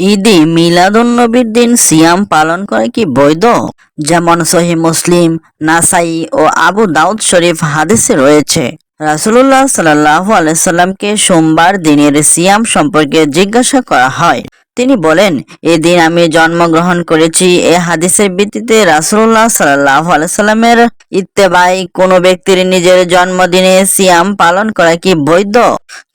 ঈদে মিলাদুন্নবীর দিন সিয়াম পালন করা কি বৈধ? যেমন সহিহ মুসলিম, নাসাই ও আবু দাউদ শরীফ হাদিসে রয়েছে, রাসূলুল্লাহ সাল্লাল্লাহু আলাইহি সাল্লামকে সোমবার দিনের সিয়াম সম্পর্কে জিজ্ঞাসা করা হয়। তিনি বলেন, এদিন আমি জন্মগ্রহণ করেছি। এ হাদিসের ভিত্তিতে রাসূলুল্লাহ সাল্লাল্লাহু আলাইহি সাল্লামের ইত্তেবায় কোনো ব্যক্তির নিজের জন্মদিনে সিয়াম পালন করা কি বৈধ?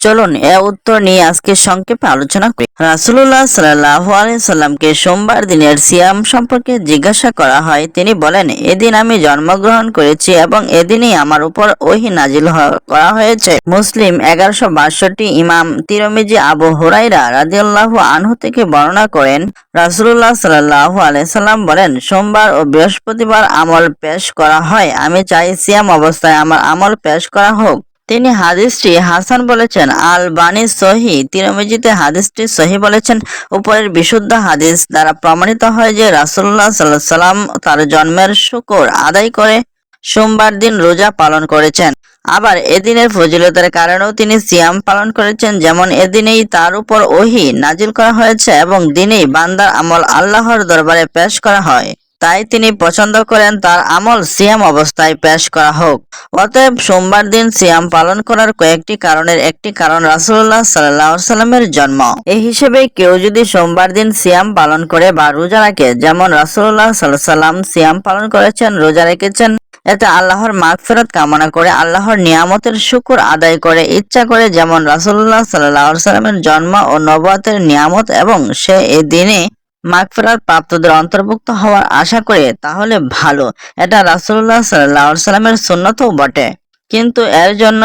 চলুন এর উত্তর নিয়ে আজকে সংক্ষেপে আলোচনা করি। রাসূলুল্লাহ সাল্লাল্লাহু আলাইহি সাল্লামকে সোমবার দিনের সিয়াম সম্পর্কে জিজ্ঞাসা করা হয়। তিনি বলেন, এদিন আমি জন্মগ্রহণ করেছি এবং এদিনই আমার উপর ওহী নাজিল করা হয়েছে। মুসলিম 1162। ইমাম তিরমিজি আবু হুরায়রা রাদিয়াল্লাহু আনহু থেকে বর্ণনা করেন, রাসূলুল্লাহ সাল্লাল্লাহু আলাইহি সাল্লাম বলেন, সোমবার ও বৃহস্পতিবার আমল পেশ করা হয়। আমি চাই সিয়াম অবস্থায় আমার আমল পেশ করা হোক। তিনি হাদিসটি হাসান বলেছেন। আল বানী সহিহ তিরমিজিতে হাদিসটি সহিহ বলেছেন। উপরের বিশুদ্ধ হাদিস দ্বারা প্রমাণিত হয় যে রাসূলুল্লাহ সাল্লাল্লাহু আলাইহি সাল্লাম তার জন্মের শুকর আদায় করে সোমবার দিন রোজা পালন করেছেন। আবার এদিনের ফজিলতের কারণেও তিনি সিয়াম পালন করেছেন, যেমন এদিনেই তার উপর ওহী নাজিল করা হয়েছে এবং দিনেই বান্দার আমল আল্লাহর দরবারে পেশ করা হয়। তাই তিনি পছন্দ করেন তার আমল সিয়াম অবস্থায় পেশ করা হোক। অতএব সোমবার দিন সিয়াম পালন করার কয়েকটি কারণের একটি কারণ রাসূলুল্লাহ সাল্লাল্লাহু আলাইহি সাল্লামের জন্ম। এই হিসেবে কেউ যদি সোমবার দিন সিয়াম পালন করে বা রোজা রাখে, যেমন রাসূলুল্লাহ সাল্লাল্লাহু আলাইহি সাল্লাম সিয়াম পালন করেছেন, রোজা রেখেছেন, এতে আল্লাহর মাগফিরাত কামনা করে, আল্লাহর নিয়ামতের শুকর আদায় করে, ইচ্ছা করে, যেমন রাসূলুল্লাহ সাল্লাল্লাহু আলাইহি সাল্লামের জন্ম ও নবুয়তের নিয়ামত এবং সে এই দিনে মাগফিরাত প্রাপ্তদের অন্তর্ভুক্ত হওয়ার আশা করে, তাহলে ভালো। এটা রাসূলুল্লাহ সাল্লাল্লাহু আলাইহি সাল্লামের সুন্নতও বটে। কিন্তু এর জন্য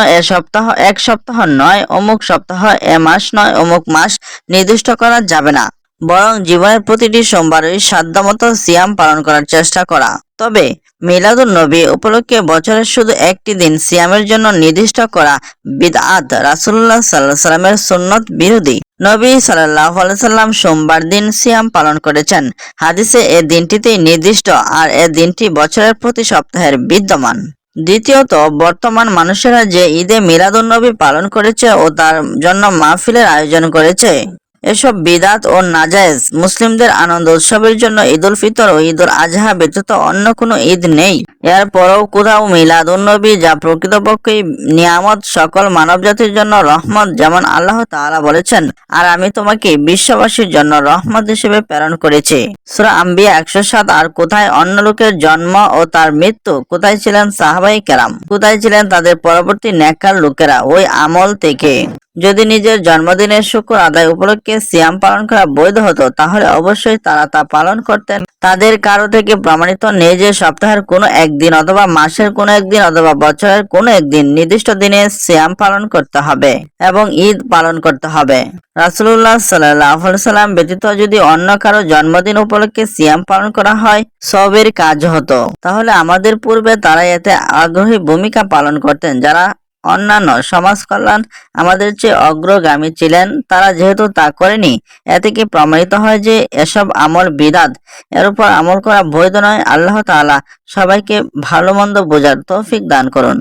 এক সপ্তাহ নয়, অমুক সপ্তাহ, এ মাস নয়, অমুক মাস নির্দিষ্ট করা যাবে না। বরং জীবনের প্রতিটি সোমবারই সাধ্যমতো সিয়াম পালন করার চেষ্টা করা। তবে মিলাদুন নবী উপলক্ষে বছরের শুধু একটি দিন সিয়ামের জন্য নির্দিষ্ট করা বিদআত, রাসূলুল্লাহ সাল্লাল্লাহু আলাইহি সাল্লামের সুন্নত বিরোধী। নবী সাল্লাল্লাহু আলাইহি সাল্লাম সোমবার দিন সিয়াম পালন করেছেন। হাদিসে এ দিনটিতেই নির্দিষ্ট, আর এ দিনটি বছরের প্রতি সপ্তাহের বিদ্যমান। দ্বিতীয়ত, বর্তমান মানুষেরা যে ঈদে মিলাদুন্নবী পালন করেছে ও তার জন্য মাহফিলের আয়োজন করেছে, এসব বিদআত ও নাজায়েজ। মুসলিমদের আনন্দ উৎসবের জন্য ঈদুল ফিতর ও ঈদুল আজহা ব্যতীত অন্য কোনো ঈদ নেই। এরপরও কোথাও মিলাদুন্নবী, যা প্রকৃতপক্ষেই নিয়ামত, সকল মানবজাতির জন্য রহমত, যেমন আল্লাহ তাআলা বলেছেন, আর আমি তোমাকে বিশ্ববাসীর জন্য রহমত হিসেবে প্রেরণ করেছি, সূরা আম্বিয়া 107। আর কোথায় অন্য লোকের জন্ম ও তার মৃত্যু, কোথায় ছিলেন সাহাবায়ে কেরাম, কোথায় ছিলেন তাদের পরবর্তী নেককার লোকেরা ওই আমল থেকে? যদি নিজের জন্মদিনের শুকর আদায় উপলক্ষে সিয়াম পালন করা বৈধ হতো, তাহলে অবশ্যই তারা তা পালন করতেন। তাদের কারো থেকে প্রমাণিত নেই যে সপ্তাহের কোনো একদিন অথবা মাসের কোনো একদিন অথবা বছরের কোনো একদিন নির্দিষ্ট দিনে সিয়াম পালন করতে হবে এবং ঈদ পালন করতে হবে। রাসূলুল্লাহ সাল্লাল্লাহু আলাইহি সাল্লাম ব্যতীত যদি অন্য কারো জন্মদিন উপলক্ষে সিয়াম পালন করা হয়, সওয়াবের কাজ হতো। তাহলে আমাদের পূর্বে তারা এতে আগ্রহী ভূমিকা পালন করতেন, যারা অন্যান্য সমাজ কল্যাণ আমাদের চেয়ে অগ্রগামী ছিলেন। তারা যেহেতু তা করেনি, এ থেকে প্রমাণিত হয় যে এসব আমল বিদআত, এর উপর আমল করা বৈধ নয়। আল্লাহ তাআলা সবাইকে ভালো মন্দ বোঝার তৌফিক দান করুন।